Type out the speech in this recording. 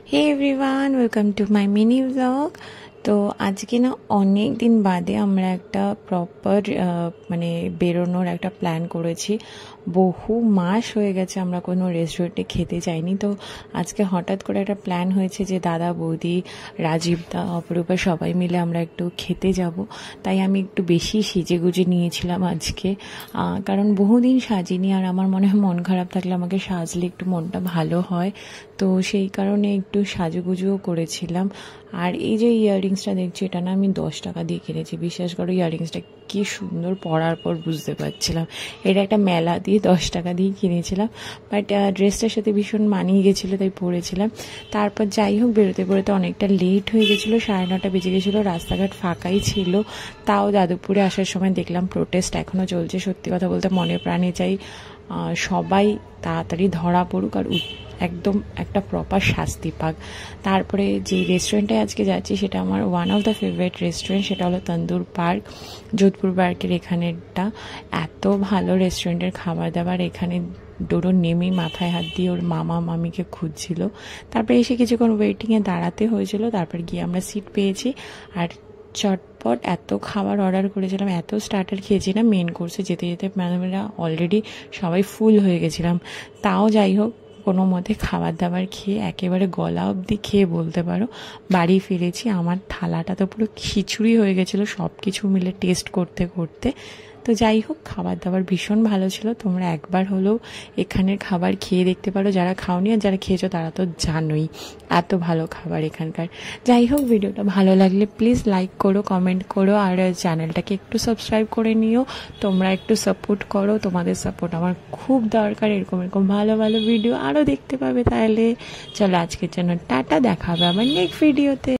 Hey everyone welcome to my mini vlog. তো আজকে না অনেক দিন বাদে আমরা একটা প্রপার মানে বেরোনোর একটা প্ল্যান করেছি। বহু মাস হয়ে গেছে আমরা কোনো রেস্টুরেন্টে খেতে যাইনি। তো আজকে হঠাৎ করে একটা প্ল্যান হয়েছে যে দাদা বৌদি রাজীব দা অপরূপা সবাই মিলে আমরা একটু খেতে যাব। তাই আমি একটু বেশি সেজে গুজে নিয়েছিলাম আজকে, কারণ বহুদিন সাজিনি আর আমার মনে হয় মন খারাপ থাকলে আমাকে সাজলে একটু মনটা ভালো হয়। তো সেই কারণে একটু সাজুগুজুও করেছিলাম। আর এই যে ইয়াররিংসটা দেখছি এটা না আমি 10 টাকা দিয়ে কিনেছি। বিশ্বাস করো ইয়াররিংসটা কি সুন্দর, পরার পর বুঝতে পারছিলাম এটা একটা মেলা দিয়ে 10 টাকা দিয়ে কিনেছিলাম। বাট ড্রেসটার সাথে ভীষণ মানিয়ে গেছিলো তাই পরেছিলাম। তারপর যাই হোক বেরোতে বেরোতে অনেকটা লেট হয়ে গেছিলো, 9:30 বেজে গেছিলো। রাস্তাঘাট ফাঁকাই ছিল। তাও যাদবপুরে আসার সময় দেখলাম প্রোটেস্ট এখনও চলছে। সত্যি কথা বলতে মনে প্রাণে চাই সবাই তাড়াতাড়ি ধরা পড়ুক আর একদম একটা প্রপার শাস্তি পাক। তারপরে যে রেস্টুরেন্টে আজকে যাচ্ছি সেটা আমার one of the favourite restaurant, সেটা হলো তন্দুর পার্ক, যোধপুর পার্কের এখানেরটা। এত ভালো রেস্টুরেন্টের খাবার দাবার। এখানে ডোডো নেমেই মাথায় হাত দিয়ে ওর মামা মামিকে খুঁজছিল। তারপরে এসে কিছুক্ষণ ওয়েটিংয়ে দাঁড়াতে হয়েছিল। তারপর গিয়ে আমরা সিট পেয়েছি আর চটপট এত খাবার অর্ডার করেছিলাম, এত স্টার্টার খেয়েছি না, মেন কোর্সে যেতে যেতে ম্যাডামেরা অলরেডি সবাই ফুল হয়ে গেছিলাম। তাও যাই হোক কোনো মতে খাবার দাবার খেয়ে একেবারে গলা অবধি খেয়ে বলতে পারো বাড়ি ফিরেছি। আমার থালাটা তো পুরো খিচুড়ি হয়ে গেছিলো সব কিছু মিলে টেস্ট করতে করতে। তো যাই হোক খাবার দাবার ভীষণ ভালো ছিল। তোমরা একবার হলেও এখানের খাবার খেয়ে দেখতে পারো, যারা খাওনি আর যারা খেয়েছো তারা তো জানোই এত ভালো খাবার এখানকার। যাই হোক ভিডিওটা ভালো লাগলে প্লিজ লাইক করো, কমেন্ট করো আর চ্যানেলটাকে একটু সাবস্ক্রাইব করে নিও। তোমরা একটু সাপোর্ট করো, তোমাদের সাপোর্ট আমার খুব দরকার। এরকম এরকম ভালো ভালো ভিডিও আরও দেখতে পাবে। তাহলে চলো আজকের জন্য টাটা, দেখা হবে আবার নেক্সট ভিডিওতে।